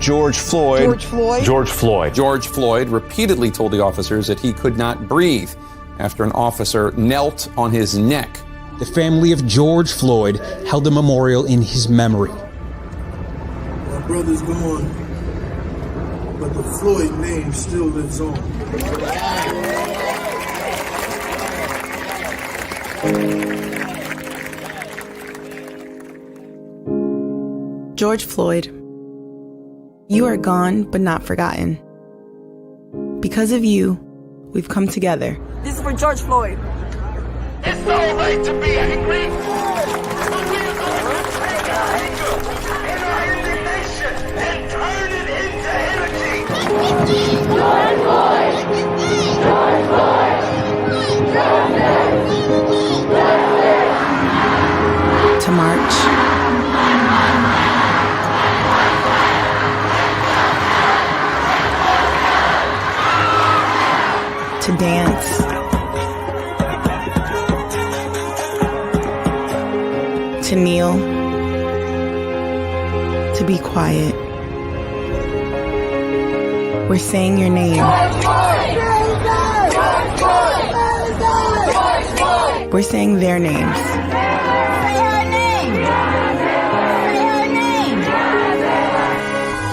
George Floyd repeatedly told the officers that he could not breathe after an officer knelt on his neck. The family of George Floyd held a memorial in his memory. My brother's gone, but the Floyd name still lives on. George Floyd, you are gone but not forgotten. Because of you, we've come together. This is for George Floyd. It's all right to be angry, but we are going to take our anger and our indignation and turn it into energy. George Floyd! George Floyd! To march. To dance. To kneel. To be quiet. We're saying your name. We're saying their names.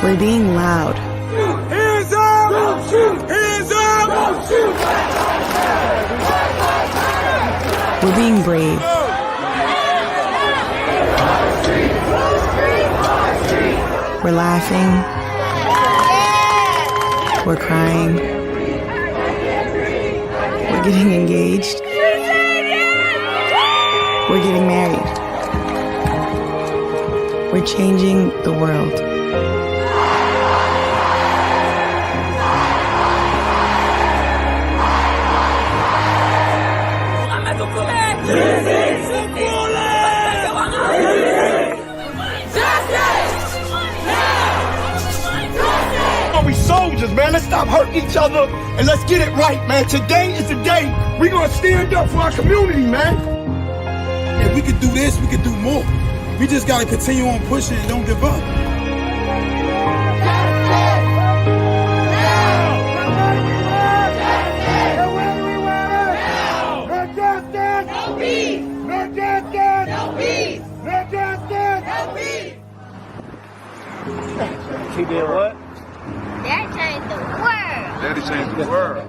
We're being loud. Hands up! Don't shoot! Hands up! Don't shoot! We're being brave. We're laughing. We're crying. We're getting engaged. We're getting married. We're changing the world. We soldiers, man. Let's stop hurting each other and let's get it right, man. Today is the day we're gonna stand up for our community, man. If we could do this, we could do more. We just gotta continue on pushing and don't give up. He did what? That changed the world. Daddy changed the world.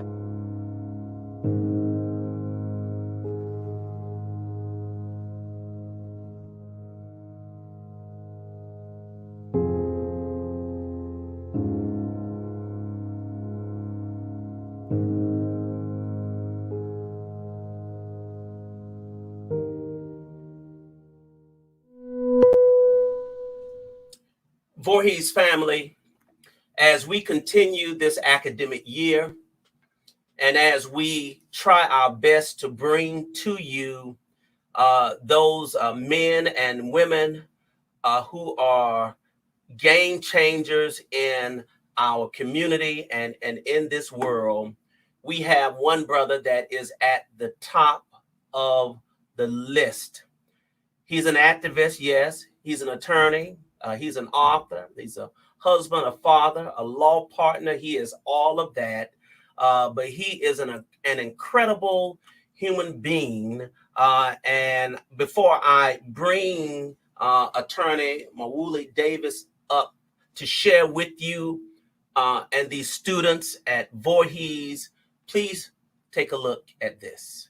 Voorhees family, as we continue this academic year, and as we try our best to bring to you those men and women who are game changers in our community and in this world, we have one brother that is at the top of the list. He's an activist, yes. He's an attorney. He's an author. He's a husband, a father, a law partner. He is all of that. But he is an incredible human being. And before I bring attorney Mawuli Davis up to share with you and these students at Voorhees, please take a look at this.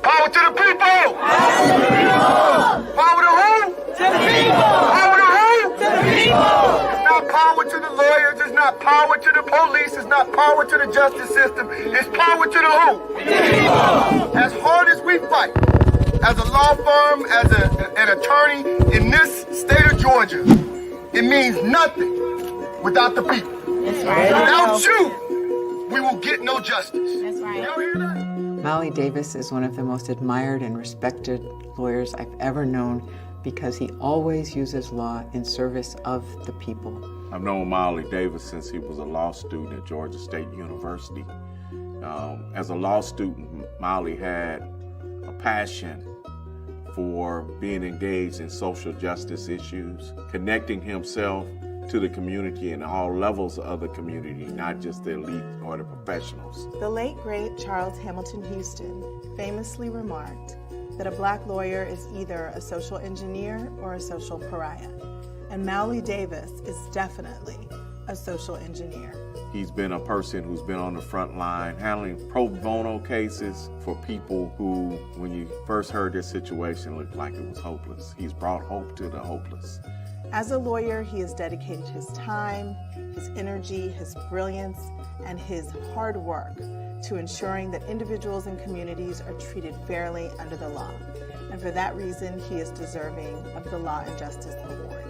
Power to the people! Power to who? To the people! Power to who? To the people! It's not power to the lawyers, it's not power to the police, it's not power to the justice system, it's power to the who? To the people! As hard as we fight, as a law firm, as an attorney in this state of Georgia, it means nothing without the people. That's right. Without you, we will get no justice. That's right. Y'all hear that? Mawuli Davis is one of the most admired and respected lawyers I've ever known because he always uses law in service of the people. I've known Mawuli Davis since he was a law student at Georgia State University. As a law student, Mawuli had a passion for being engaged in social justice issues, connecting himself to the community and all levels of the community, not just the elite or the professionals. The late, great Charles Hamilton Houston famously remarked that a black lawyer is either a social engineer or a social pariah. And Mawuli Davis is definitely a social engineer. He's been a person who's been on the front line handling pro bono cases for people who, when you first heard this situation, looked like it was hopeless. He's brought hope to the hopeless. As a lawyer, he has dedicated his time, his energy, his brilliance, and his hard work to ensuring that individuals and communities are treated fairly under the law. And for that reason, he is deserving of the Law and Justice Award.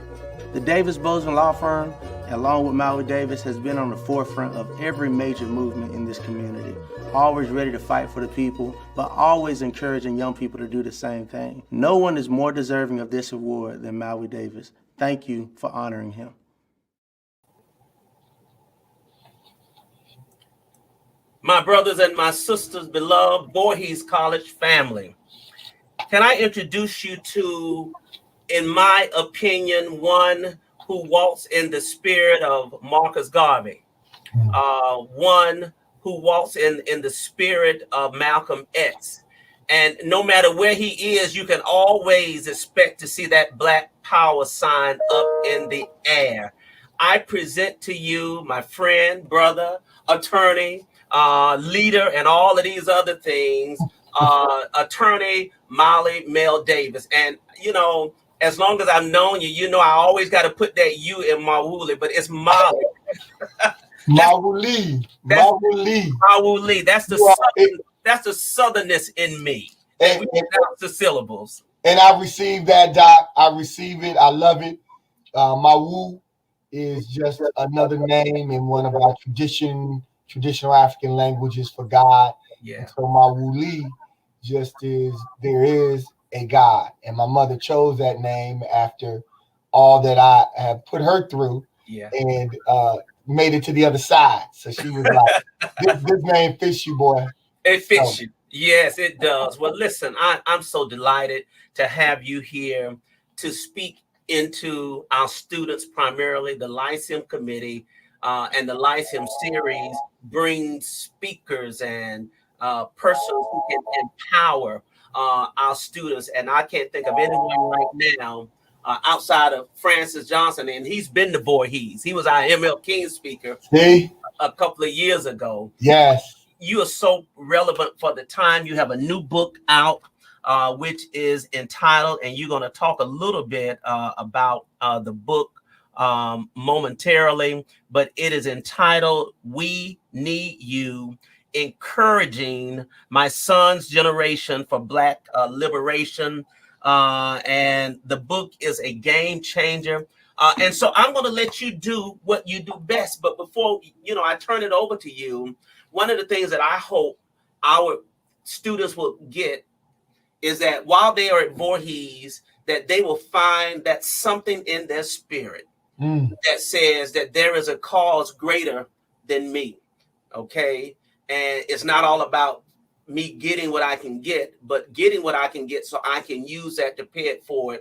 The Davis Bozeman Law Firm, along with Mawuli Davis, has been on the forefront of every major movement in this community. Always ready to fight for the people, but always encouraging young people to do the same thing. No one is more deserving of this award than Mawuli Davis. Thank you for honoring him. My brothers and my sisters, beloved Voorhees College family, can I introduce you to, in my opinion, one who walks in the spirit of Marcus Garvey, one who walks in the spirit of Malcolm X. And no matter where he is, you can always expect to see that Black Power sign up in the air. I present to you my friend, brother, attorney, leader, and all of these other things, attorney Mawuli Mel Davis. And, you know, as long as I've known you, you know I always got to put that U in Mawuli, but it's Mawuli. Mawuli. Mawuli. Mawuli. That's the southernness in me. And we pronounce the syllables. And I received that, Doc. I receive it. I love it. Mawu is just another name in one of our traditional African languages for God. Yeah. And so Mawuli just is, there is a God. And my mother chose that name after all that I have put her through. Yeah. And made it to the other side. So she was like, this name fits you, boy. It fits you. Yes, it does. Well, listen, I'm so delighted to have you here to speak into our students, primarily the Lyceum Committee, and the Lyceum series brings speakers and persons who can empower our students. And I can't think of anyone right now outside of Francis Johnson, and he's been to Voorhees. He was our ML King speaker a couple of years ago. Yes. You are so relevant for the time. You have a new book out, which is entitled, and you're going to talk a little bit about the book momentarily, but it is entitled, We Need You. encouraging my son's generation for Black liberation. And the book is a game changer. And so I'm going to let you do what you do best. But before, I turn it over to you, one of the things that I hope our students will get is that while they are at Voorhees, that they will find that something in their spirit that says that there is a cause greater than me. Okay. And it's not all about me getting what I can get, but getting what I can get so I can use that to pay it forward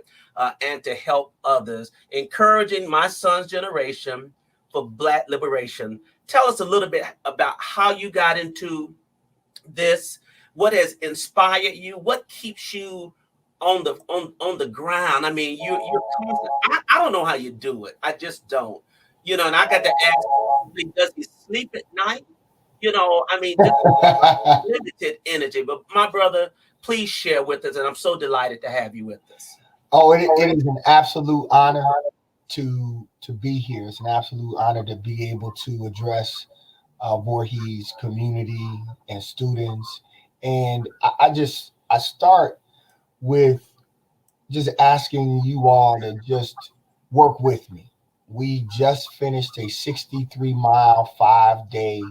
and to help others. Encouraging my son's generation for Black liberation. Tell us a little bit about how you got into this, what has inspired you, what keeps you on the ground. I mean, you're constant. I don't know how you do it. I just don't. And I got to ask, does he sleep at night? I mean, limited energy. But my brother, please share with us, and I'm so delighted to have you with us. Oh, it is an absolute honor to be here. It's an absolute honor to be able to address Voorhees community and students. And I start with just asking you all to just work with me. We just finished a 63-mile, 5-day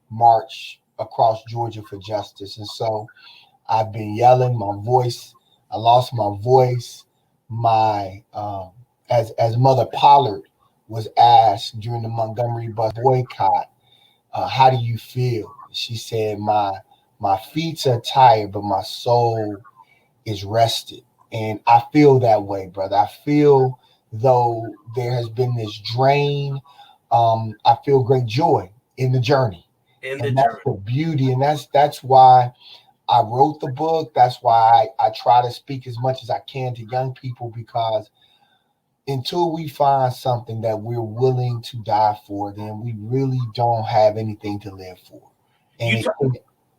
march across Georgia for justice. And so I've been yelling my voice. I lost my voice. As Mother Pollard was asked during the Montgomery bus boycott, how do you feel? She said, my feet are tired, but my soul is rested. And I feel that way, brother. I feel though there has been this drain, I feel great joy in the journey. And that's the beauty. And that's why I wrote the book. That's why I try to speak as much as I can to young people, because until we find something that we're willing to die for, then we really don't have anything to live for. And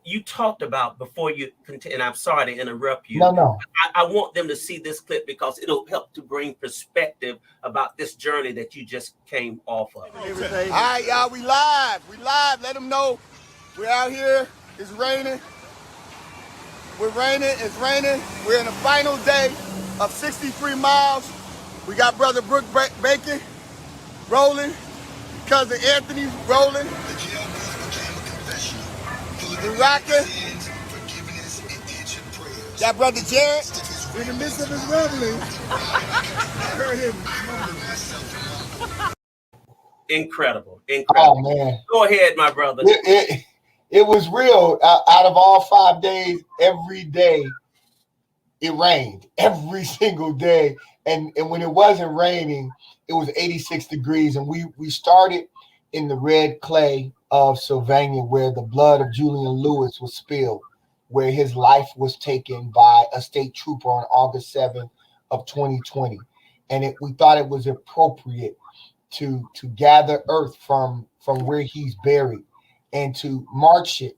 you talked about before you continue, and I'm sorry to interrupt you. No. I want them to see this clip because it'll help to bring perspective about this journey that you just came off of. All right, y'all, we live. Let them know we're out here. It's raining. It's raining. We're in the final day of 63 miles. We got Brother Brooke Bacon rolling. Cousin Anthony rolling. We rocking. Got Brother Jared in the midst of his reveling. Heard him. Incredible. Oh, man. Go ahead, my brother. It was real. Out of all 5 days, every day it rained. Every single day. And when it wasn't raining, it was 86 degrees. And we started in the red clay of Sylvania, where the blood of Julian Lewis was spilled, where his life was taken by a state trooper on August 7th of 2020. And we thought it was appropriate to gather earth from where he's buried and to march it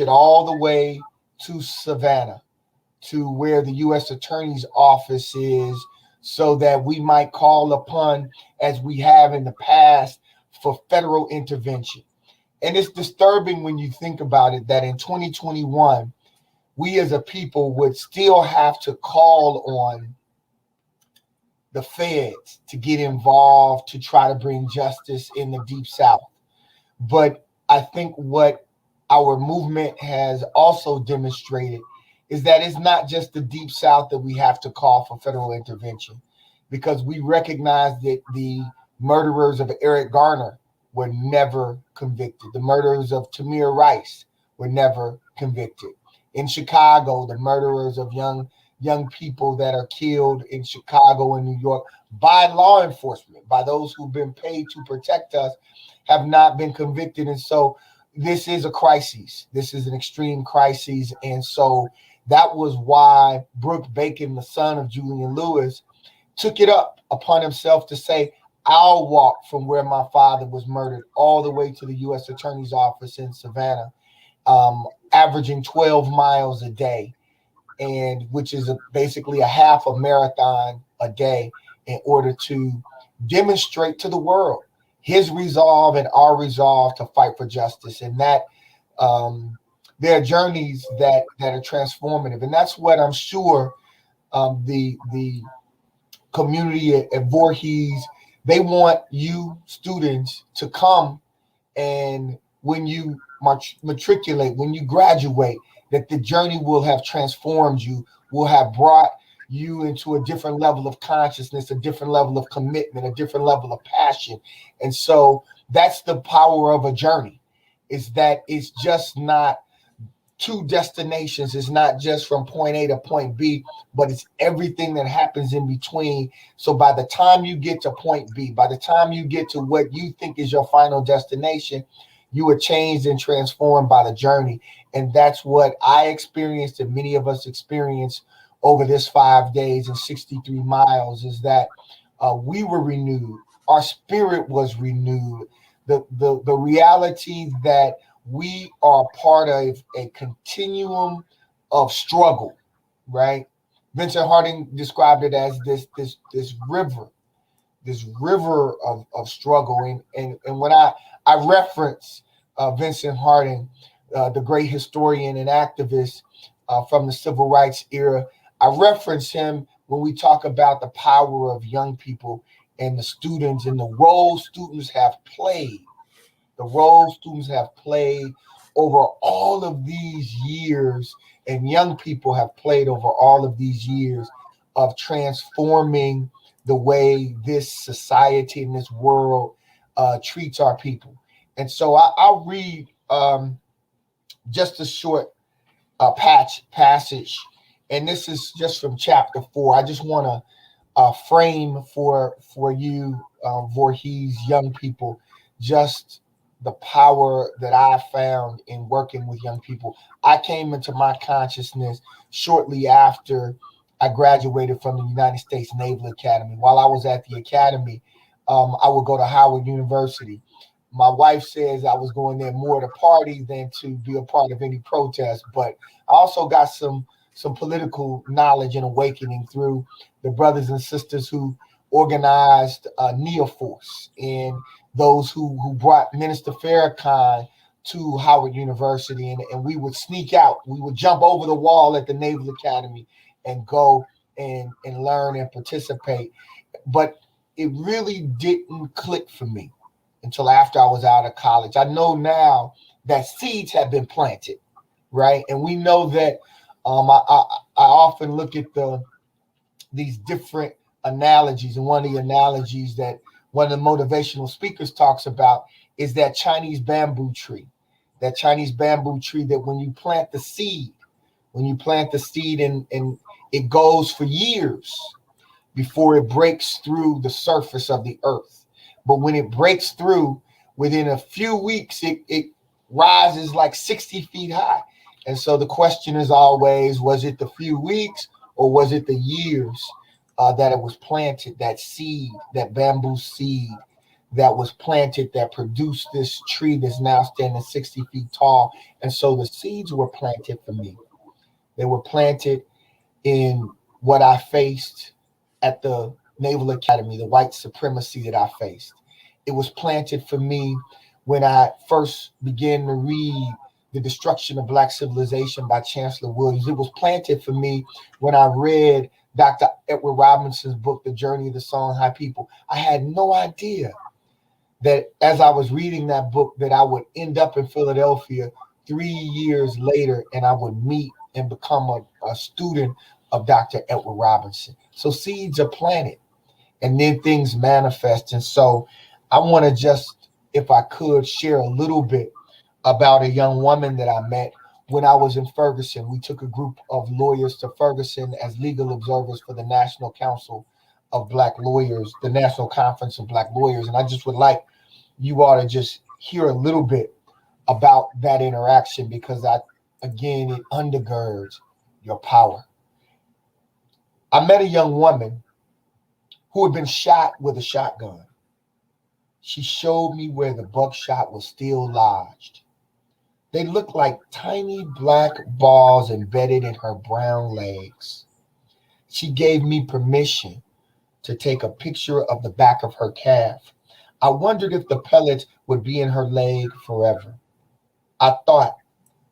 all the way to Savannah, to where the U.S. Attorney's Office is, so that we might call upon, as we have in the past, for federal intervention. And it's disturbing when you think about it, that in 2021, we as a people would still have to call on the feds to get involved to try to bring justice in the Deep South. But I think what our movement has also demonstrated is that it's not just the Deep South that we have to call for federal intervention, because we recognize that the murderers of Eric Garner were never convicted. The murderers of Tamir Rice were never convicted. In Chicago, the murderers of young people that are killed in Chicago and New York by law enforcement, by those who've been paid to protect us, have not been convicted. And so this is a crisis. This is an extreme crisis. And so that was why Brooke Bacon, the son of Julian Lewis, took it up upon himself to say, I'll walk from where my father was murdered all the way to the U.S. Attorney's Office in Savannah, averaging 12 miles a day, and which is basically a half a marathon a day, in order to demonstrate to the world his resolve and our resolve to fight for justice. And that There are journeys that are transformative, and that's what I'm sure the community at Voorhees, they want you students to come, and when you matriculate, when you graduate, that the journey will have transformed you, will have brought you into a different level of consciousness, a different level of commitment, a different level of passion. And so that's the power of a journey, is that it's just not two destinations. It's not just from point A to point B, but it's everything that happens in between. So by the time you get to point B, by the time you get to what you think is your final destination, you are changed and transformed by the journey. And that's what I experienced, and many of us experienced over this 5 days and 63 miles, is that we were renewed. Our spirit was renewed. The reality that we are part of a continuum of struggle, right? Vincent Harding described it as this river of struggle. And when I reference Vincent Harding, the great historian and activist from the civil rights era, I reference him when we talk about the power of young people and the students and the role students have played. The role students have played over all of these years, and young people have played over all of these years of transforming the way this society and this world treats our people. And so I'll read just a short passage, and this is just from chapter 4. I just want to frame for you, Voorhees young people, just the power that I found in working with young people. I came into my consciousness shortly after I graduated from the United States Naval Academy. While I was at the academy, I would go to Howard University. My wife says I was going there more to party than to be a part of any protest, but I also got some political knowledge and awakening through the brothers and sisters who organized Neoforce, and those who brought Minister Farrakhan to Howard University, and we would sneak out. We would jump over the wall at the Naval Academy and go and learn and participate. But it really didn't click for me until after I was out of college. I know now that seeds have been planted, right? And we know that I often look at these different analogies, and one of the analogies that one of the motivational speakers talks about is that Chinese bamboo tree. That Chinese bamboo tree that when you plant the seed and it goes for years before it breaks through the surface of the earth. But when it breaks through, within a few weeks, it rises like 60 feet high. And so the question is always, was it the few weeks or was it the years that it was planted, that seed, that bamboo seed that was planted that produced this tree that's now standing 60 feet tall? And so the seeds were planted for me. They were planted in what I faced at the Naval Academy, the white supremacy that I faced. It was planted for me when I first began to read The Destruction of Black Civilization by Chancellor Williams. It was planted for me when I read Dr. Edward Robinson's book, The Journey of the Songhai People. I had no idea that as I was reading that book that I would end up in Philadelphia 3 years later, and I would meet and become a student of Dr. Edward Robinson. So seeds are planted and then things manifest. And so I want to just, if I could, share a little bit about a young woman that I met when I was in Ferguson. We took a group of lawyers to Ferguson as legal observers for the National Council of Black Lawyers, the National Conference of Black Lawyers. And I just would like you all to just hear a little bit about that interaction, because again, it undergirds your power. I met a young woman who had been shot with a shotgun. She showed me where the buckshot was still lodged. They looked like tiny black balls embedded in her brown legs. She gave me permission to take a picture of the back of her calf. I wondered if the pellets would be in her leg forever. I thought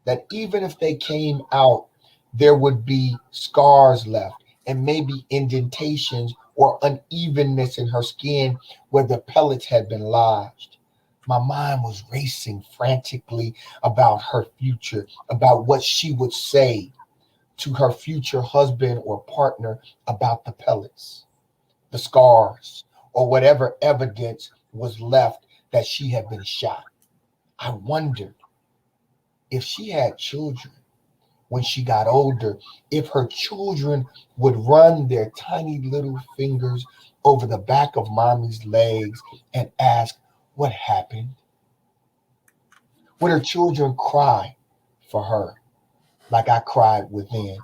that even if they came out, there would be scars left and maybe indentations or unevenness in her skin where the pellets had been lodged. My mind was racing frantically about her future, about what she would say to her future husband or partner about the pellets, the scars, or whatever evidence was left that she had been shot. I wondered if she had children when she got older, if her children would run their tiny little fingers over the back of mommy's legs and ask, what happened? Would her children cry for her like I cried within?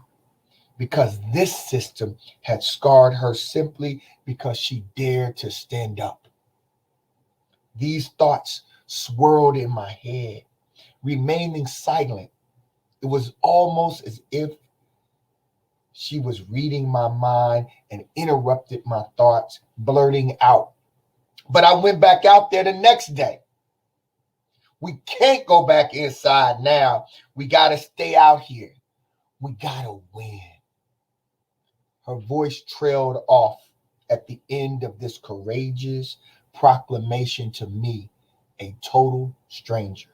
Because this system had scarred her simply because she dared to stand up. These thoughts swirled in my head, remaining silent. It was almost as if she was reading my mind and interrupted my thoughts, blurting out. But I went back out there the next day. We can't go back inside now. We got to stay out here. We got to win. Her voice trailed off at the end of this courageous proclamation to me, a total stranger.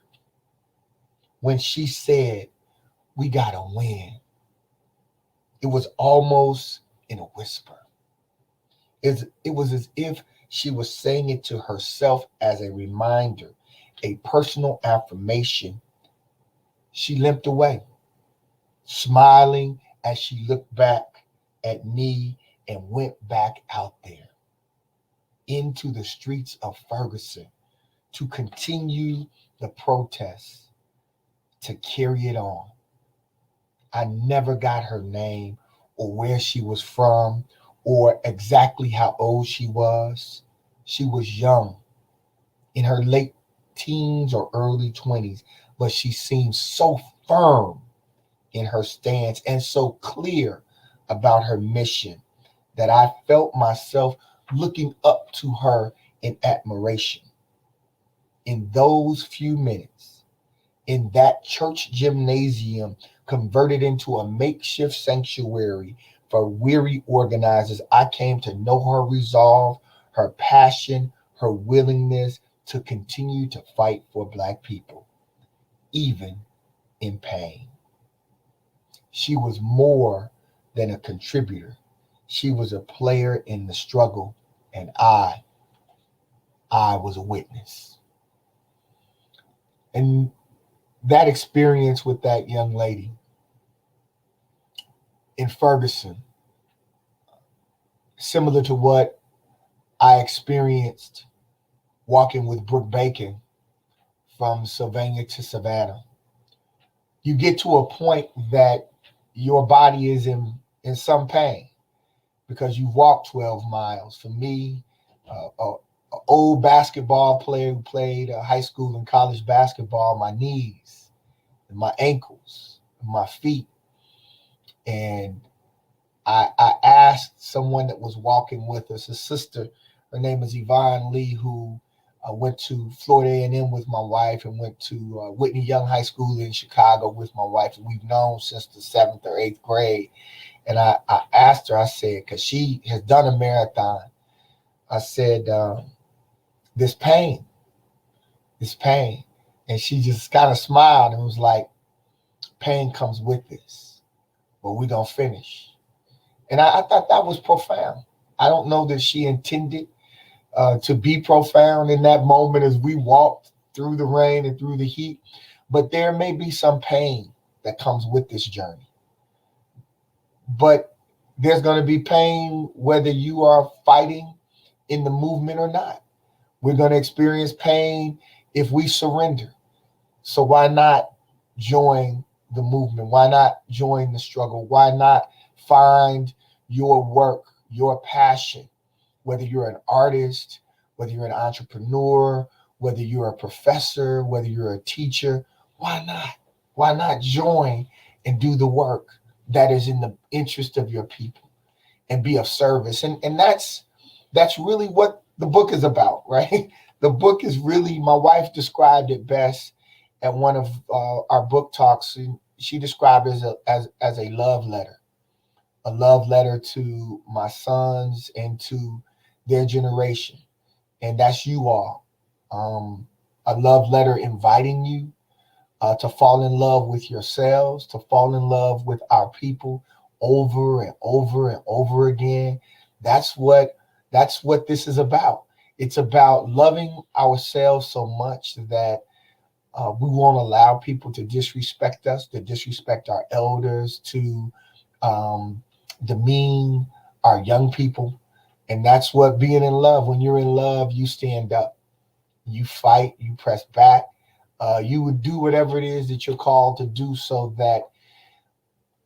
When she said, we got to win, it was almost in a whisper. It was as if she was saying it to herself as a reminder, a personal affirmation. She limped away, smiling as she looked back at me and went back out there into the streets of Ferguson to continue the protest, to carry it on. I never got her name or where she was from or exactly how old she was. She was young, in her late teens or early 20s, but she seemed so firm in her stance and so clear about her mission that I felt myself looking up to her in admiration. In those few minutes, in that church gymnasium converted into a makeshift sanctuary for weary organizers, I came to know her resolve, her passion, her willingness to continue to fight for Black people, even in pain. She was more than a contributor. She was a player in the struggle, and I was a witness. And that experience with that young lady in Ferguson, similar to what I experienced walking with Brooke Bacon from Sylvania to Savannah. You get to a point that your body is in some pain because you've walked 12 miles. For me, an old basketball player who played high school and college basketball, my knees, and my ankles, and my feet. And I asked someone that was walking with us, a sister, her name is Yvonne Lee, who went to Florida A&M with my wife and went to Whitney Young High School in Chicago with my wife. And we've known since the 7th or 8th grade. And I asked her, I said, because she has done a marathon, I said, this pain. And she just kind of smiled and was like, pain comes with this, but we're going to finish. And I thought that was profound. I don't know that she intended to be profound in that moment as we walked through the rain and through the heat, but there may be some pain that comes with this journey. But there's going to be pain whether you are fighting in the movement or not. We're going to experience pain if we surrender. So why not join the movement? Why not join the struggle? Why not find your work, your passion, whether you're an artist, whether you're an entrepreneur, whether you're a professor, whether you're a teacher? Why not? Why not join and do the work that is in the interest of your people and be of service? And that's really what the book is about, right? The book is really, my wife described it best. at one of our book talks. She described it as a love letter to my sons and to their generation. And that's you all. A love letter inviting you to fall in love with yourselves, to fall in love with our people over and over and over again. That's what this is about. It's about loving ourselves so much that we won't allow people to disrespect us, to disrespect our elders, to demean our young people. And that's what being in love. When you're in love, you stand up, you fight, you press back. You would do whatever it is that you're called to do so that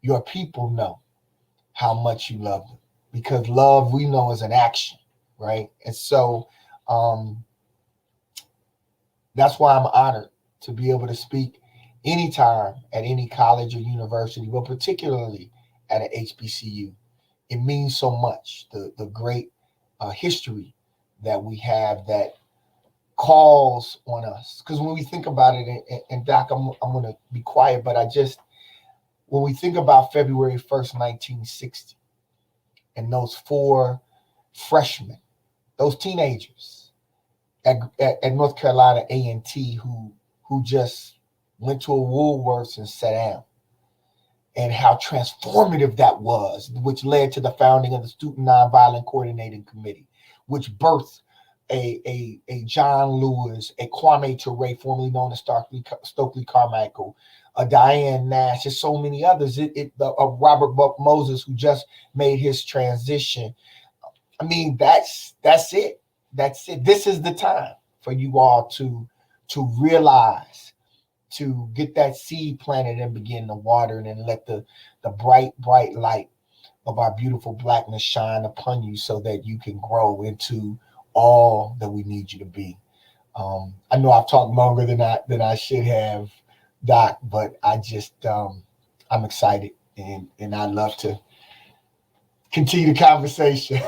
your people know how much you love them. Because love, we know, is an action, right? And so that's why I'm honored to be able to speak anytime at any college or university, but particularly at an HBCU. It means so much, the great history that we have that calls on us. Because when we think about it, and Doc, I'm going to be quiet, but when we think about February 1st, 1960, and those 4 freshmen, those teenagers at North Carolina A&T who just went to a Woolworths and sat down, and how transformative that was, which led to the founding of the Student Nonviolent Coordinating Committee, which birthed a John Lewis, a Kwame Ture, formerly known as Stokely Carmichael, a Diane Nash, and so many others. Robert Buck Moses, who just made his transition. I mean, that's it. That's it. This is the time for you all to realize, to get that seed planted and begin to water it, and let the bright light of our beautiful Blackness shine upon you so that you can grow into all that we need you to be. I know I've talked longer than I should have, Doc, but I just I'm excited, and I'd love to continue the conversation.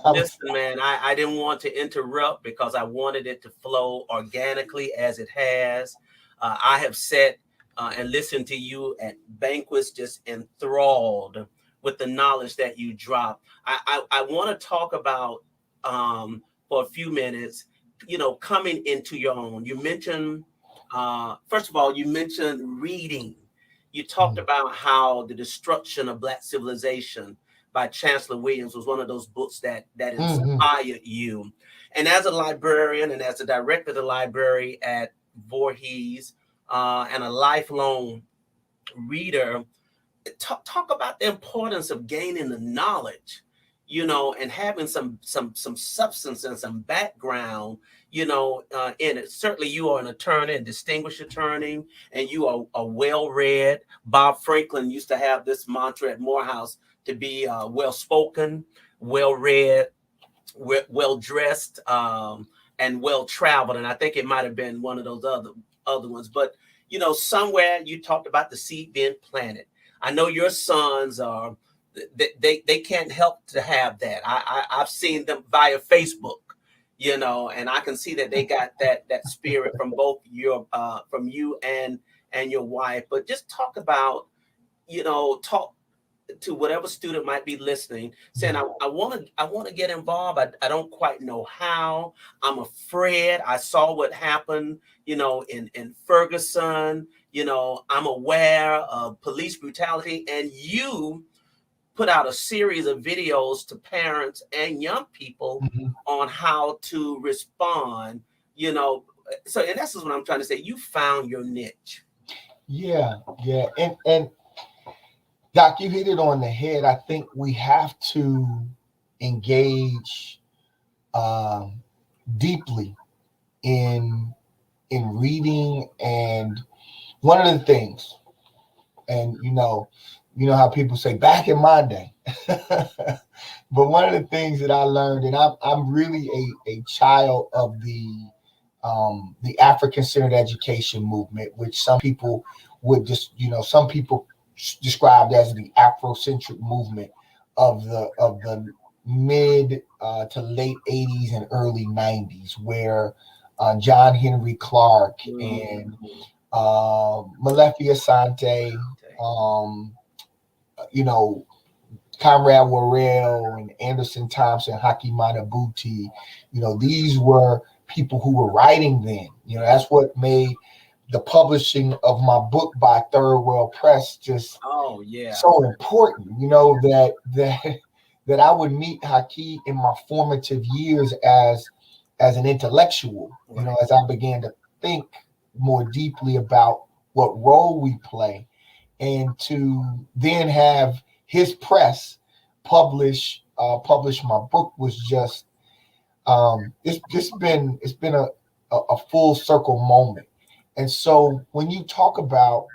Listen, man, I didn't want to interrupt because I wanted it to flow organically as it has. I have sat and listened to you at banquets, just enthralled with the knowledge that you drop. I want to talk about for a few minutes, coming into your own. You mentioned, first of all, you mentioned reading. You talked about how The Destruction of Black Civilization by Chancellor Williams was one of those books that inspired you. And as a librarian and as a director of the library at Voorhees, and a lifelong reader, talk about the importance of gaining the knowledge, and having some substance and some background, in it. Certainly you are an attorney, a distinguished attorney, and you are well-read. Bob Franklin used to have this mantra at Morehouse to be well-spoken, well-read, well-dressed, and well-traveled. And I think it might have been one of those other ones. But, somewhere you talked about the seed being planted. I know your sons are, they can't help to have that. I've seen them via Facebook, and I can see that they got that spirit from both from you and your wife. But just talk about, talk to whatever student might be listening, saying, I want to get involved. I don't quite know how. I'm afraid. I saw what happened, in Ferguson. I'm aware of police brutality, and you put out a series of videos to parents and young people on how to respond. So in essence, what I'm trying to say, you found your niche. Yeah, and Doc, you hit it on the head. I think we have to engage deeply in reading. And one of the things, and you know how people say back in my day, but one of the things that I learned, and I'm really a child of the African-centered education movement, which some people would just, some people described as the Afrocentric movement of the mid to late 80s and early 90s, where John Henry Clark and Malefi Asante, you know, Conrad Worrell and Anderson Thompson, Haki Manabuti. You know, these were people who were writing then. You know, that's what made the publishing of my book by Third World Press just so important. You know, that I would meet Haki in my formative years as an intellectual. You know, as I began to think more deeply about what role we play, and to then have his press publish my book was just it's been a full circle moment. And so when you talk about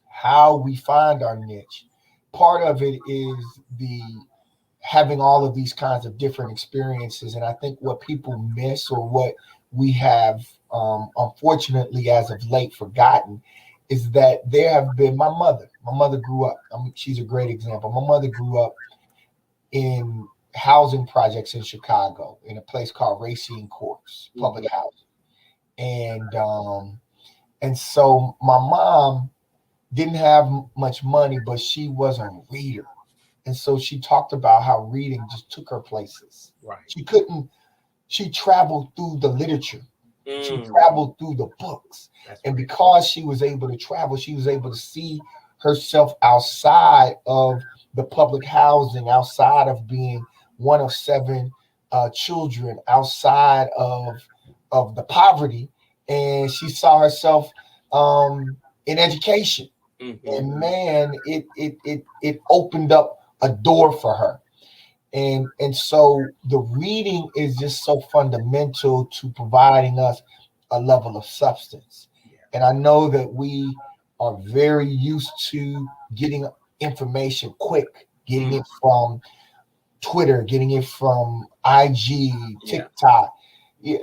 how we find our niche, part of it is the having all of these kinds of different experiences. And I think what people miss, or what we have unfortunately as of late forgotten, is that there have been my mother grew up, she's a great example. My mother grew up in housing projects in Chicago in a place called Racine Courts, public housing. And so my mom didn't have much money, but she was a reader. And so she talked about how reading just took her places. Right. She traveled through the literature. She traveled through the books. And because she was able to travel, she was able to see herself outside of the public housing, outside of being one of 7 children, outside of the poverty. And she saw herself in education. And man, it opened up a door for her. And so the reading is just so fundamental to providing us a level of substance. And I know that we are very used to getting information quick, getting it from Twitter, getting it from IG, TikTok. Yeah.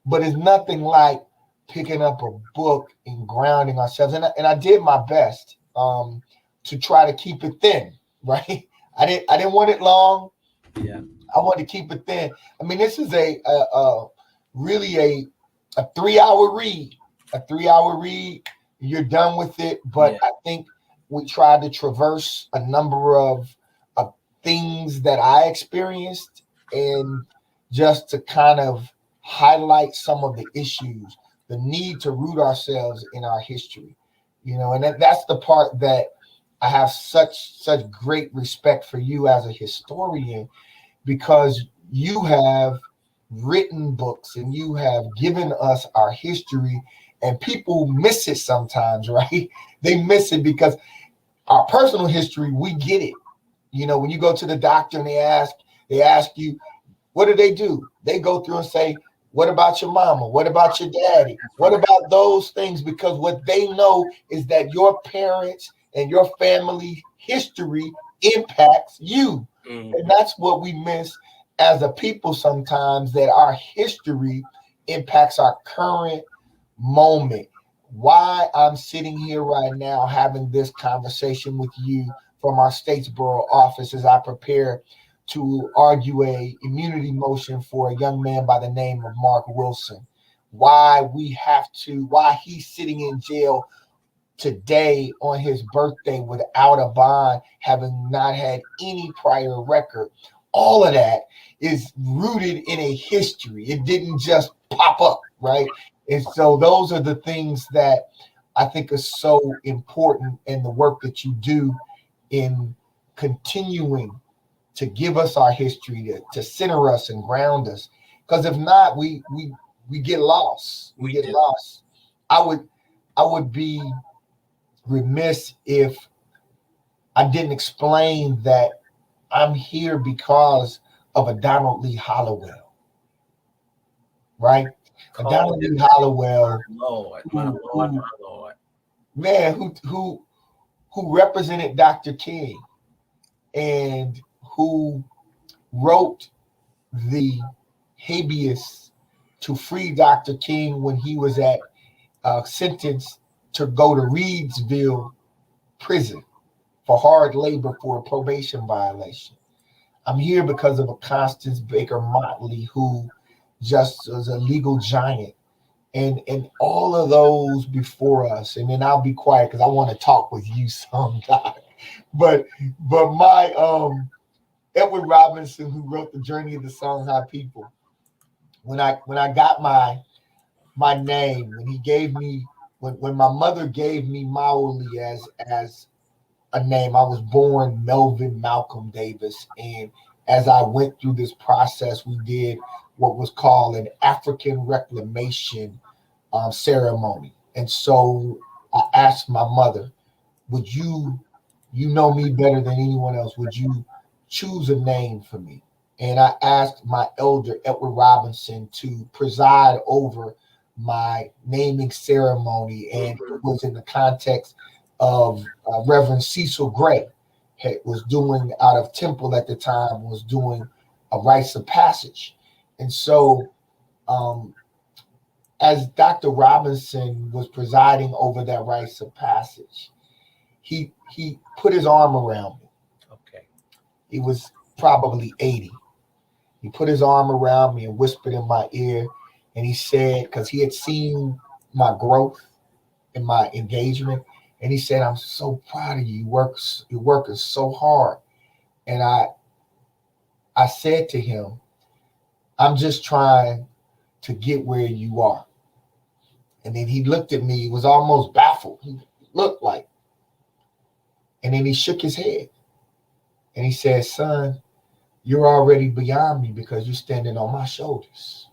But it's nothing like picking up a book and grounding ourselves. And I did my best to try to keep it thin, right? I didn't want it long. Yeah. I wanted to keep it thin. I mean, this is really a 3-hour read. A 3-hour read, you're done with it. But I think we tried to traverse a number of things that I experienced, and just to kind of highlight some of the issues, the need to root ourselves in our history, you know. And that's the part that I have such great respect for you as a historian, because you have written books and you have given us our history, and people miss it sometimes, right? They miss it because our personal history, we get it. You know, when you go to the doctor and they ask you, what do? They go through and say, what about your mama? What about your daddy? What about those things? Because what they know is that your parents and your family history impacts you. And that's what we miss as a people sometimes, that our history impacts our current moment. Why I'm sitting here right now having this conversation with you from our Statesboro office as I prepare to argue a immunity motion for a young man by the name of Mark Wilson. Why he's sitting in jail today on his birthday without a bond, having not had any prior record. All of that is rooted in a history. It didn't just pop up, right? And so those are the things that I think are so important in the work that you do in continuing to give us our history, to center us and ground us. Because if not, we get lost. We get lost. I would be remiss if I didn't explain that I'm here because of a Donald Lee Hollowell, right? A Donald Lee Hollowell, my Lord, man, who represented Dr. King and who wrote the habeas to free Dr. King when he was sentenced to go to Reedsville prison for hard labor for a probation violation. I'm here because of a Constance Baker Motley who just was a legal giant and all of those before us. And then I'll be quiet because I want to talk with you sometime. But my Edward Robinson, who wrote The Journey of the Songhai People, when I got my name, when he gave me, when my mother gave me Mawuli as a name, I was born Melvin Malcolm Davis. And as I went through this process, we did what was called an African reclamation ceremony. And so I asked my mother, would you know me better than anyone else, would you choose a name for me? And I asked my elder, Edward Robinson, to preside over my naming ceremony. And it was in the context of Reverend Cecil Gray, was doing out of Temple at the time, was doing a rites of passage. And so as Dr. Robinson was presiding over that rites of passage, he put his arm around me. Okay. He was probably 80. He put his arm around me and whispered in my ear, and he said, because he had seen my growth in my engagement, and he said, I'm so proud of you. You're working so hard. And I said to him, I'm just trying to get where you are. And then he looked at me, he was almost baffled. He looked like, and then he shook his head and he said, son, you're already beyond me because you're standing on my shoulders.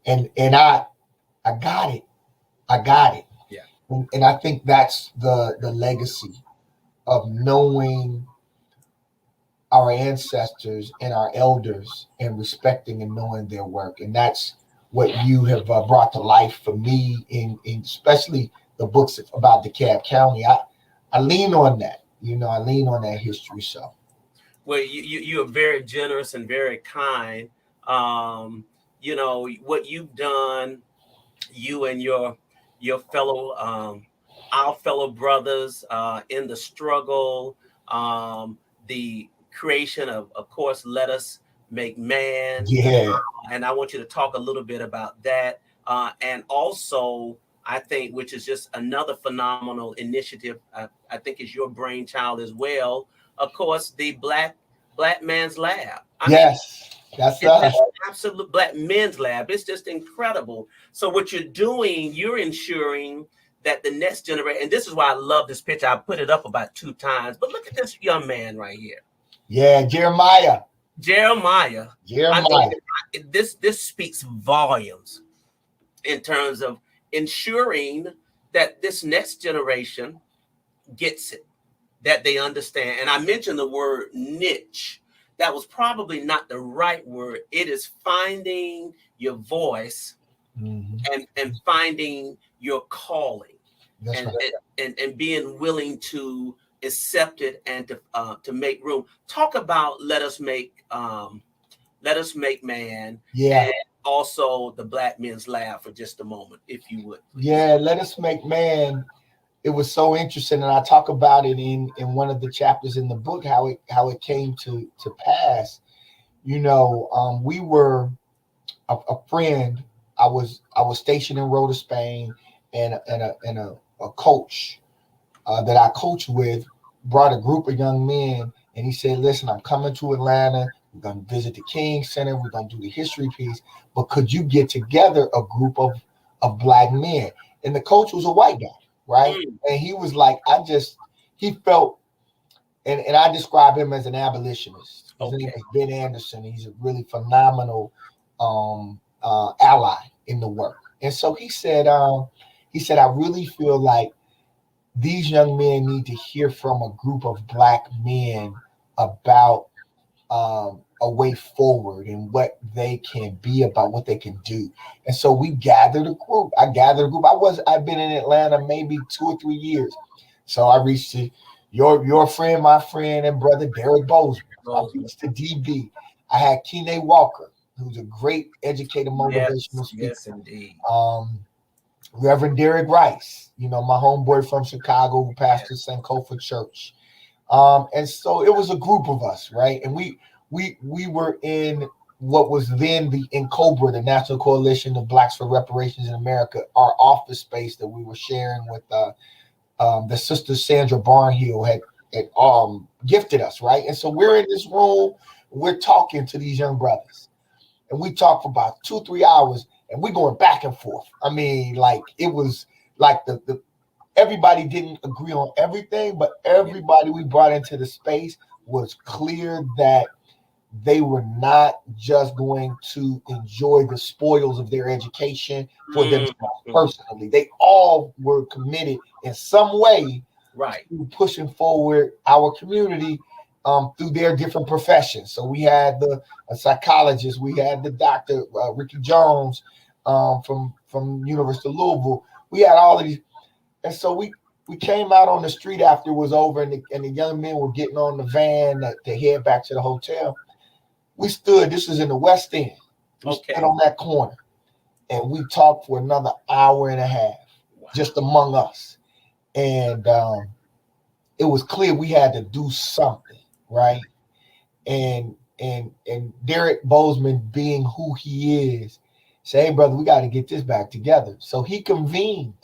And I got it. I got it. Yeah. And I think that's the legacy of knowing our ancestors and our elders and respecting and knowing their work. And that's what you have brought to life for me in especially the books about DeKalb County. I lean on that, I lean on that history. So, well, you are very generous and very kind. What you've done, you and your fellow, our fellow brothers in the struggle, the creation of course, Let Us Make Man. Yeah. And I want you to talk a little bit about that. And also, I think, which is just another phenomenal initiative, I think is your brainchild as well. Of course, the Black Man's Lab. Yes, that's us. Absolute Black Men's Lab. It's just incredible. So what you're doing, you're ensuring that the next generation, and this is why I love this picture. I put it up about 2 times, but look at this young man right here. Yeah, Jeremiah. I mean, this speaks volumes in terms of ensuring that this next generation gets it, that they understand. And I mentioned the word niche. That was probably not the right word. It is finding your voice and finding your calling. That's right. And being willing to accept it and to make room. Talk about Let Us Make Man. Yeah. And also the Black Men's Lab for just a moment, if you would. Please. Yeah, Let Us Make Man. It was so interesting, and I talk about it in one of the chapters in the book, how it came to pass. We were a friend. I was stationed in Rota, Spain, and a coach that I coached with brought a group of young men, and he said, listen, I'm coming to Atlanta. We're going to visit the King Center. We're going to do the history piece. But could you get together a group of Black men? And the coach was a white guy, right? And he was like, he felt, and I describe him as an abolitionist. His name is Ben Anderson. He's a really phenomenal ally in the work. And so he said, I really feel like these young men need to hear from a group of Black men about a way forward and what they can be about, what they can do. And so we gathered a group. I've been in Atlanta maybe 2 or 3 years. So I reached to your friend, my friend, and brother Derek Bozeman. I reached to DB. I had Kene Walker, who's a great educator, motivational speaker. Yes, indeed. Reverend Derek Rice, my homeboy from Chicago who pastors Sankofa Church. And so it was a group of us, right? And we were in what was then the NCOBRA, the National Coalition of Blacks for Reparations in America, our office space that we were sharing with the sister Sandra Barnhill had gifted us, right? And so we're in this room, we're talking to these young brothers, and we talked for about 2-3 hours, and we're going back and forth. I mean, like it was like the everybody didn't agree on everything, but everybody we brought into the space was clear that they were not just going to enjoy the spoils of their education for themselves personally. They all were committed in some way to pushing forward our community through their different professions. So we had a psychologist, we had the doctor, Ricky Jones from University of Louisville. We had all of these. And so we came out on the street after it was over, and the young men were getting on the van to head back to the hotel. We stood, this is in the West End. We stood on that corner, and we talked for another hour and a half, just among us. And it was clear we had to do something, right? And Derek Bozeman, being who he is, said, "Hey, brother, we got to get this back together." So he convened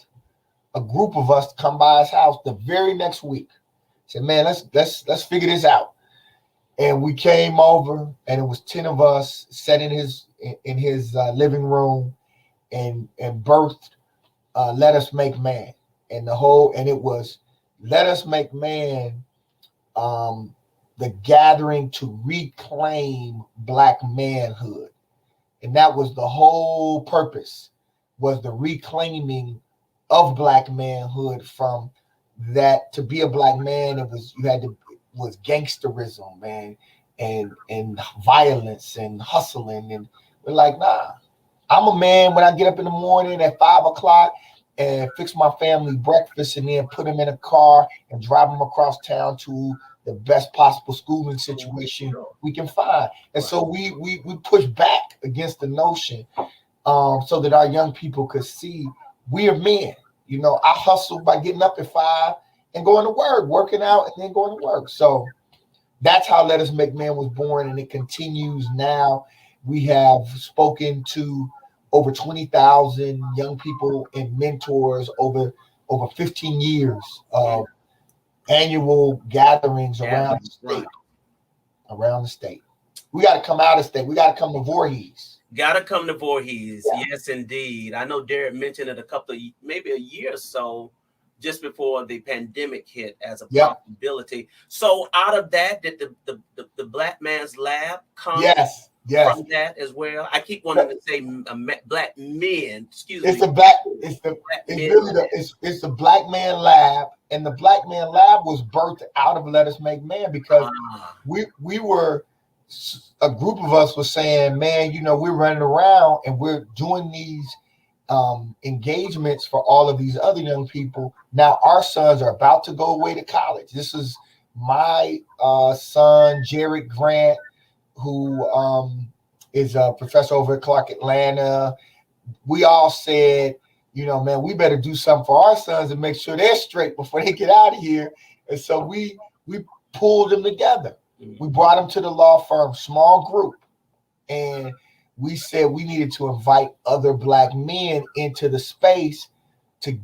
a group of us to come by his house the very next week. Said, "Man, let's figure this out." And we came over, and it was 10 of us sat in his living room and birthed Let Us Make Man. And it was Let Us Make Man, the gathering to reclaim Black manhood. And that was the whole purpose, was the reclaiming of Black manhood. From that, to be a Black man, was gangsterism, man, and violence and hustling. And we're like, nah, I'm a man when I get up in the morning at 5 o'clock and fix my family breakfast and then put them in a car and drive them across town to the best possible schooling situation we can find. And so we push back against the notion so that our young people could see we are men. You know, I hustle by getting up at 5 and going to work, working out, and then going to work. So that's how Let Us Make Man was born, and it continues now. We have spoken to over 20,000 young people and mentors over 15 years of annual gatherings around the state. Around the state. We got to come out of state. We got to come to Voorhees. Got to come to Voorhees. Yeah. Yes, indeed. I know Derek mentioned it maybe a year or so, just before the pandemic hit, as a possibility. So out of that, did the Black Man's Lab come from that as well? I keep wanting to say Black men. Excuse me. It's the Black Man Lab, and the Black Man Lab was birthed out of Let Us Make Man, because we were, a group of us was saying, man, you know, we're running around and we're doing these engagements for all of these other young people. Now our sons are about to go away to college. This is my son, Jared Grant, who is a professor over at Clark Atlanta. We all said, you know, man, we better do something for our sons and make sure they're straight before they get out of here. And so we pulled them together. We brought them to the law firm, small group, and we said we needed to invite other Black men into the space to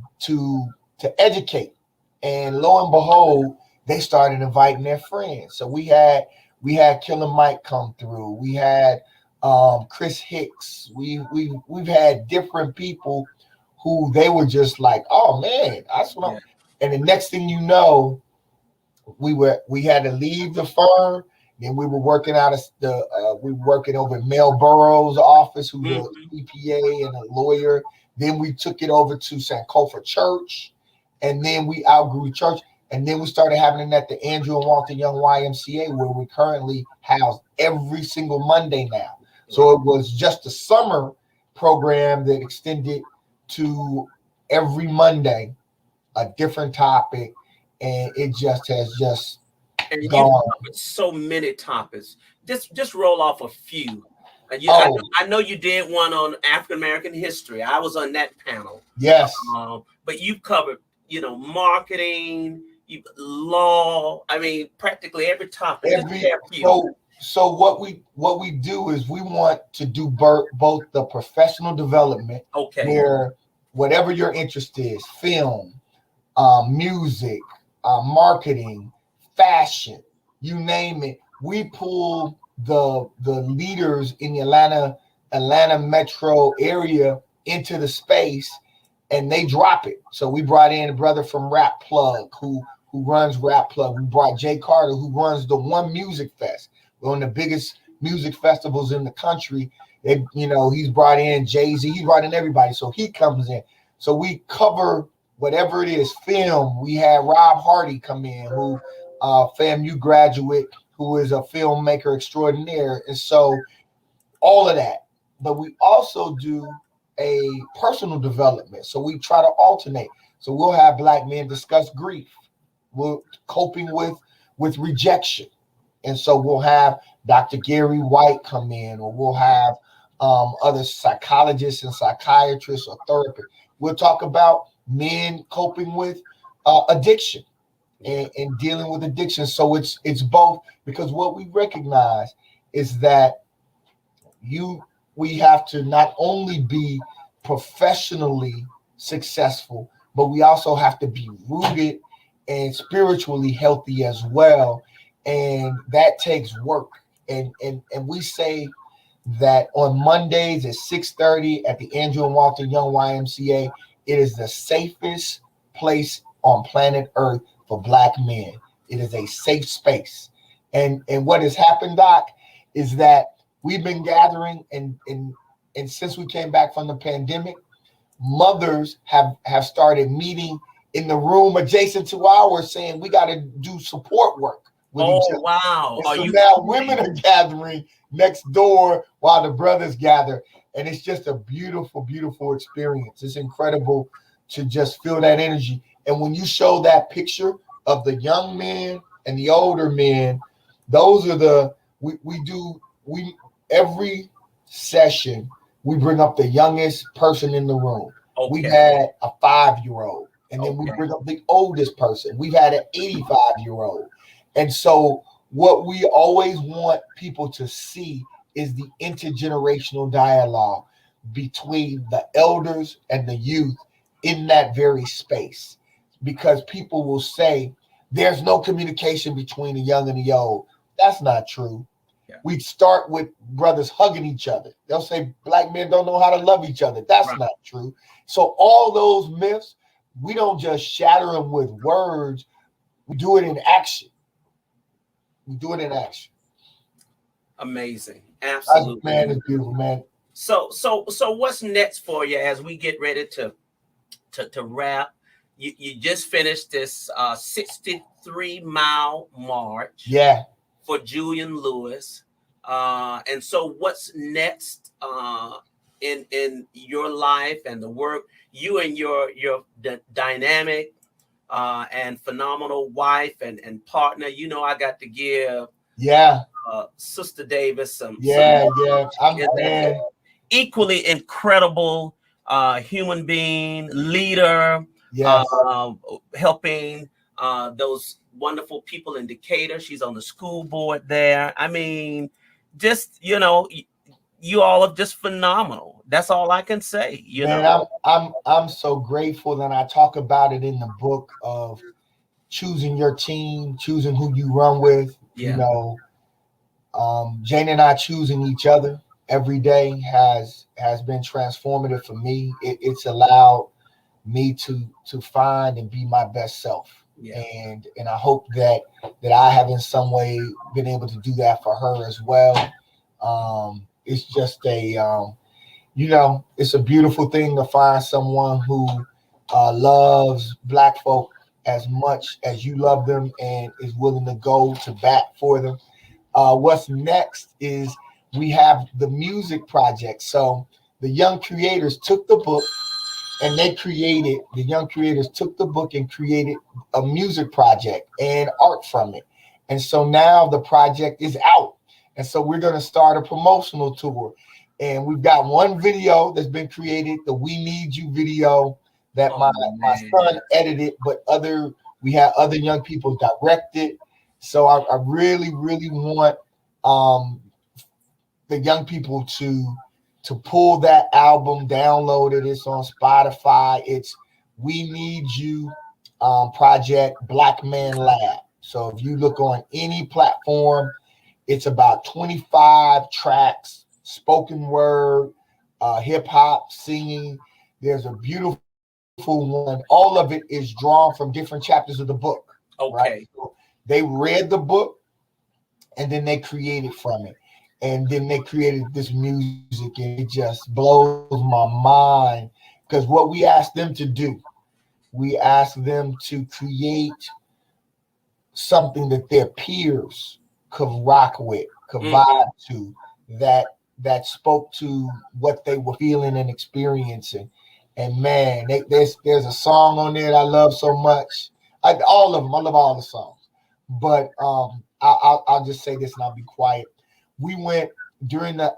educate. And lo and behold, they started inviting their friends. So we had Killer Mike come through. We had Chris Hicks. We've had different people who they were just like, oh man, that's what I'm. And the next thing you know, we had to leave the firm. Then we were working out of we were working over at Mel Burrows' office, who's a CPA and a lawyer. Then we took it over to Sankofa Church, and then we outgrew church, and then we started having it at the Andrew and Walter Young YMCA, where we currently house every single Monday now. So it was just a summer program that extended to every Monday, a different topic, and it just has and gone. You covered so many topics. Just roll off a few. I know you did one on African American history. I was on that panel. Yes. But you covered, you know, marketing, law. I mean, practically every topic. So what we do is we want to do both the professional development, where whatever your interest is, film, music, marketing, fashion, you name it. We pull the leaders in the Atlanta metro area into the space, and they drop it. So we brought in a brother from Rap Plug who runs Rap Plug. We brought Jay Carter, who runs the One Music Fest, one of the biggest music festivals in the country. He's brought in Jay-Z, he's brought in everybody. So he comes in. So we cover whatever it is, film. We had Rob Hardy come in, who FAMU graduate, who is a filmmaker extraordinaire. And so all of that. But we also do a personal development. So we try to alternate. So we'll have Black men discuss grief. We're coping with rejection. And so we'll have Dr. Gary White come in, or we'll have other psychologists and psychiatrists or therapists. We'll talk about men coping with addiction and dealing with addiction. So it's both, because what we recognize is that we have to not only be professionally successful, but we also have to be rooted and spiritually healthy as well. And that takes work. And we say that on Mondays at 6:30 at the Andrew and Walter Young YMCA, it is the safest place on planet Earth for Black men. It is a safe space. And what has happened, Doc, is that we've been gathering, and since we came back from the pandemic, mothers have started meeting in the room adjacent to ours, saying we got to do support work with each other. Wow. And so now women are gathering next door while the brothers gather. And it's just a beautiful, beautiful experience. It's incredible to just feel that energy. And when you show that picture of the young men and the older men, those are we every session, we bring up the youngest person in the room. We've had a 5-year-old, and then we bring up the oldest person. We've had an 85-year-old. And so what we always want people to see is the intergenerational dialogue between the elders and the youth in that very space. Because people will say there's no communication between the young and the old. That's not true. Yeah. We start with brothers hugging each other. They'll say Black men don't know how to love each other. That's not true. So all those myths, we don't just shatter them with words. We do it in action. We do it in action. Amazing. Absolutely. Man, it's beautiful, man. So what's next for you as we get ready to wrap? You just finished this 63-mile march. Yeah. For Julian Lewis. And so what's next in your life and the work, you and your dynamic and phenomenal wife and partner? I got to give Sister Davis some equally incredible human being, leader, helping those wonderful people in Decatur. She's on the school board there. I mean, just you all are just phenomenal. That's all I can say. I'm so grateful, and I talk about it in the book of choosing your team, choosing who you run with. Yeah. Jane and I choosing each other every day has been transformative for me. It's allowed me to find and be my best self. Yeah. And I hope that I have in some way been able to do that for her as well. It's just it's a beautiful thing to find someone who loves Black folk as much as you love them and is willing to go to bat for them. What's next is we have the music project. So the young creators took the book and the young creators took the book and created a music project and art from it. And so now the project is out. And so we're going to start a promotional tour. And we've got one video that's been created, the We Need You video that my son edited, but we had other young people direct it. So I really, really want the young people to pull that album, download it. It's on Spotify. It's We Need You Project Black Man Lab. So if you look on any platform, it's about 25 tracks, spoken word, hip hop, singing. There's a beautiful one. All of it is drawn from different chapters of the book. Okay. Right? So they read the book and then they created from it. And then they created this music, and it just blows my mind. Because what we asked them to do, we asked them to create something that their peers could rock with, could vibe to, that spoke to what they were feeling and experiencing. And man, there's a song on there that I love so much. All of them, I love all the songs. But I'll just say this and I'll be quiet. We went during the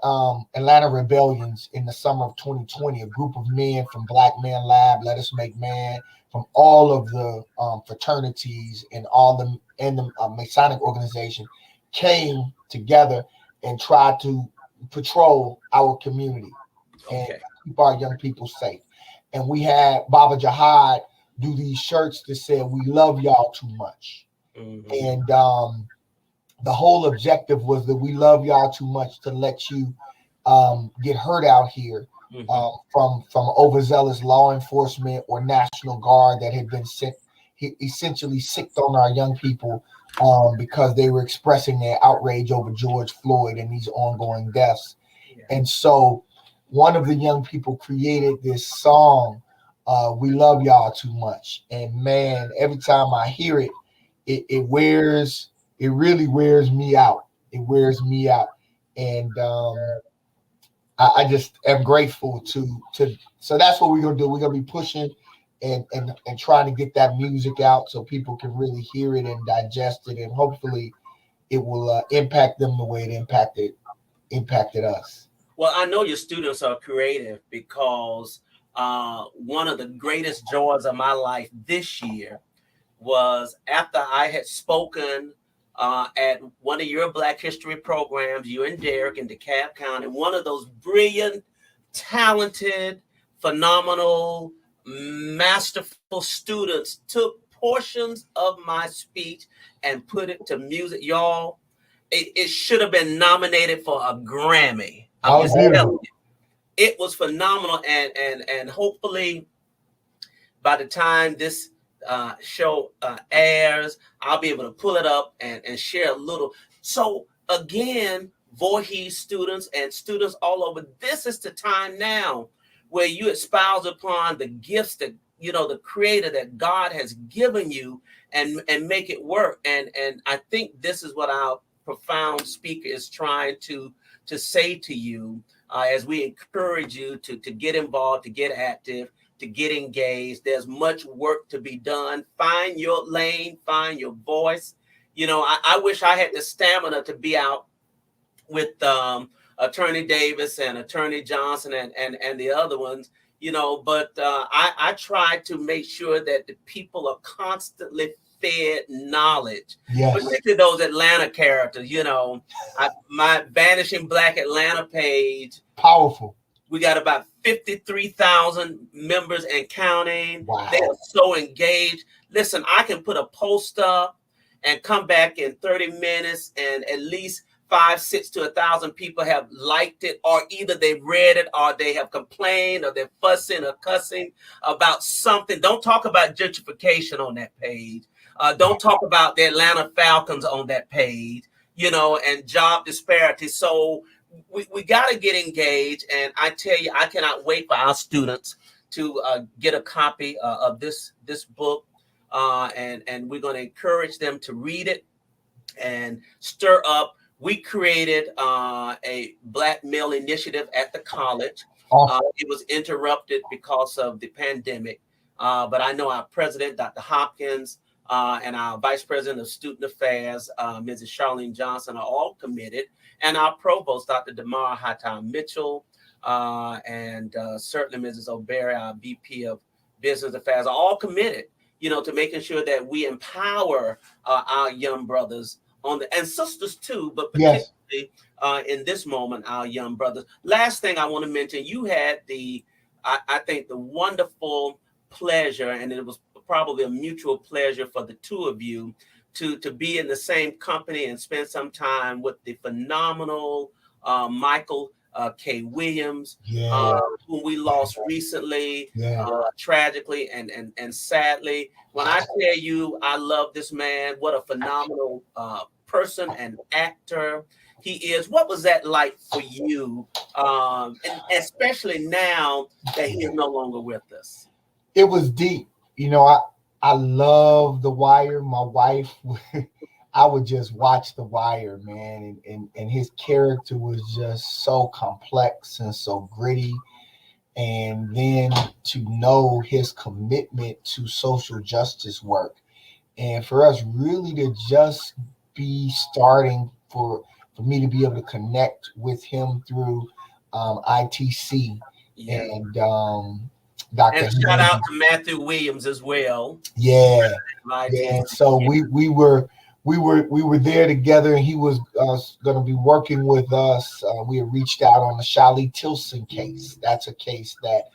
Atlanta rebellions in the summer of 2020, a group of men from Black Man Lab, Let Us Make Man, from all of the fraternities and the Masonic organization came together and tried to patrol our community and keep our young people safe. And we had Baba Jihad do these shirts that said, "We love y'all too much." And the whole objective was that we love y'all too much to let you get hurt out here from overzealous law enforcement or National Guard that had been sent, essentially sicked on our young people because they were expressing their outrage over George Floyd and these ongoing deaths. And so one of the young people created this song, "We Love Y'all Too Much." And man, every time I hear it, it really wears me out. It wears me out. And I just am grateful to so that's what we're gonna do. We're gonna be pushing and trying to get that music out so people can really hear it and digest it, and hopefully it will impact them the way it impacted us. Well, I know your students are creative, because one of the greatest joys of my life this year was after I had spoken at one of your Black History programs, you and Derek in DeKalb County. One of those brilliant, talented, phenomenal, masterful students took portions of my speech and put it to music. Y'all, it should have been nominated for a Grammy. I'm just telling you, it was phenomenal, and hopefully by the time this show airs, I'll be able to pull it up and share a little. So again, Voorhees students and students all over, this is the time now where you espouse upon the gifts that, you know, the creator that God has given you, and make it work. And I think this is what our profound speaker is trying to say to you as we encourage you to get involved, to get active, to get engaged. There's much work to be done. Find your lane, find your voice. You know, I wish I had the stamina to be out with Attorney Davis and Attorney Johnson and the other ones, you know, but I try to make sure that the people are constantly fed knowledge, particularly those Atlanta characters. You know, my Vanishing Black Atlanta page, powerful. We got about 53,000 members and counting. Wow. They are so engaged. Listen, I can put a post up and come back in 30 minutes and at least 500, to 1,000 people have liked it, or either they've read it, or they have complained, or they're fussing or cussing about something. Don't talk about gentrification on that page. Don't talk about the Atlanta Falcons on that page, you know, and job disparity. So we got to get engaged. And I tell you, I cannot wait for our students to get a copy of this book. And we're going to encourage them to read it and stir up. We created a Black Male Initiative at the college. It was interrupted because of the pandemic. But I know our president, Dr. Hopkins, and our vice president of student affairs, Mrs. Charlene Johnson, are all committed. And our provost, Dr. Damar Hatam Mitchell, and certainly Mrs. O'Berry, our VP of business affairs, are all committed, you know, to making sure that we empower our young brothers and sisters too, but especially in this moment, our young brothers. Last thing I want to mention, you had I think the wonderful pleasure, and it was probably a mutual pleasure for the two of you to be in the same company and spend some time with the phenomenal Michael K. Williams, whom we lost recently, tragically and sadly. When I tell you I love this man, what a phenomenal person and actor he is. What was that like for you, and especially now that he is no longer with us? It was deep. You know, I love The Wire. My wife, I would just watch The Wire, man, and his character was just so complex and so gritty. And then to know his commitment to social justice work, and for us really to just be starting for me to be able to connect with him through ITC and Dr. And shout out to Matthew Williams as well. Yeah. So we were there together, and he was going to be working with us. We had reached out on the Shali Tilson case. That's a case that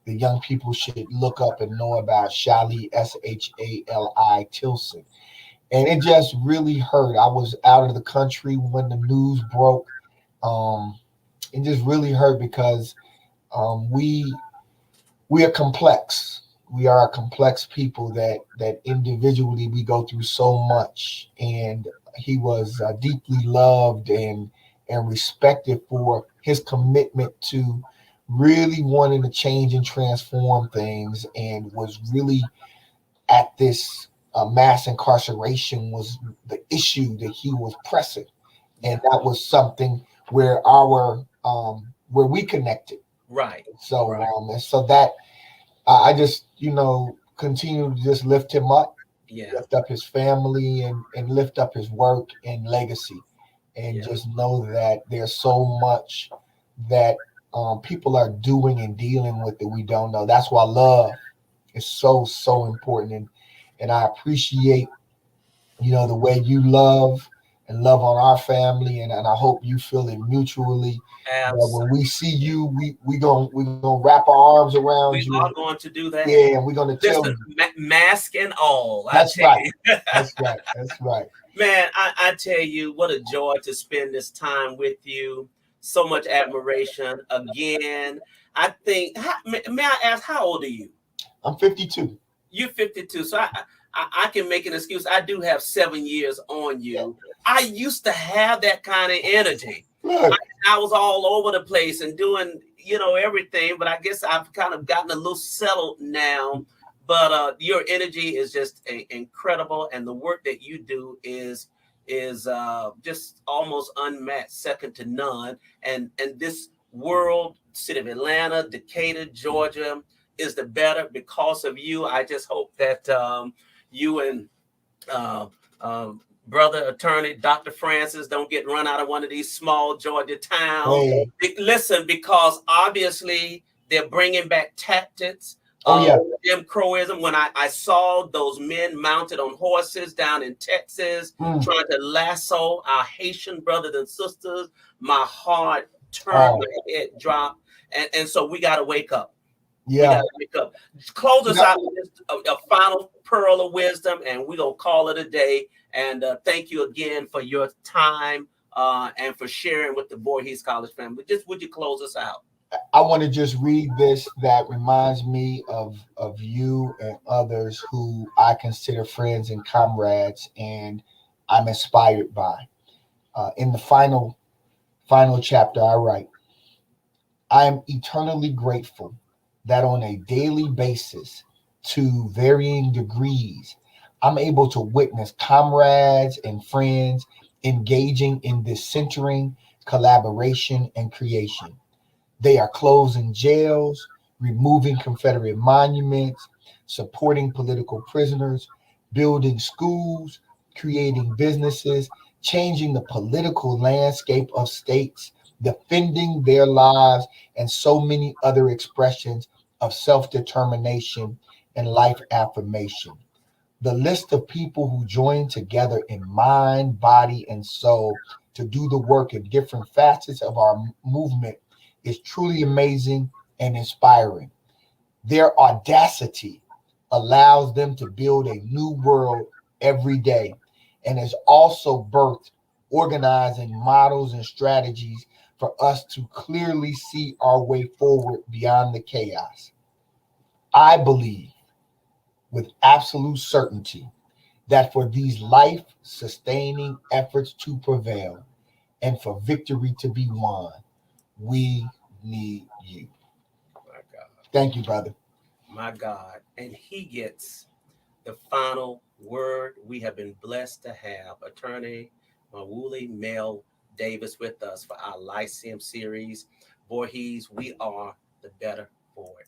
the young people should look up and know about. Shali, Shali Tilson. And it just really hurt. I was out of the country when the news broke. It just really hurt because we are complex. We are a complex people that individually we go through so much. And he was deeply loved and respected for his commitment to really wanting to change and transform things, and was really at this mass incarceration was the issue that he was pressing. And that was something where where we connected. Right. So, and so that I just, continue to just lift him up, lift up his family, and lift up his work and legacy, and just know that there's so much that people are doing and dealing with that we don't know. That's why love is so important, and I appreciate, the way you love on our family, and I hope you feel it mutually. When we see you, we gonna wrap our arms around you. We are going to do that. Yeah, and we're gonna tell you, mask and all. That's right. That's right. That's right. Man, I tell you, what a joy to spend this time with you. So much admiration. Again, I think. May I ask, how old are you? I'm 52. You're 52, so I can make an excuse. I do have 7 years on you. I used to have that kind of energy. I was all over the place and doing, everything, but I guess I've kind of gotten a little settled now. But your energy is just incredible, and the work that you do is just almost unmatched, second to none. And this world, city of Atlanta, Decatur, Georgia, is the better because of you. I just hope that you and brother attorney Dr. Francis don't get run out of one of these small Georgia towns. Listen, because obviously they're bringing back tactics Jim Crowism. When I saw those men mounted on horses down in Texas trying to lasso our Haitian brothers and sisters, my heart turned, my head dropped, and so we got to wake up. Yeah. Close us out with a final pearl of wisdom, and we're going to call it a day. And thank you again for your time and for sharing with the Voorhees College family. Just would you close us out? I want to just read this that reminds me of you and others who I consider friends and comrades, and I'm inspired by. In the final chapter, I write, I am eternally grateful that on a daily basis, to varying degrees, I'm able to witness comrades and friends engaging in this centering, collaboration, and creation. They are closing jails, removing Confederate monuments, supporting political prisoners, building schools, creating businesses, changing the political landscape of states, defending their lives, and so many other expressions of self-determination and life affirmation. The list of people who join together in mind, body, and soul to do the work in different facets of our movement is truly amazing and inspiring. Their audacity allows them to build a new world every day and has also birthed organizing models and strategies for us to clearly see our way forward beyond the chaos. I believe with absolute certainty that for these life-sustaining efforts to prevail and for victory to be won, we need you. My God. Thank you, brother. My God. And he gets the final word. We have been blessed to have attorney Mawuli Mel Davis with us for our Lyceum series. Voorhees, we are the better for it.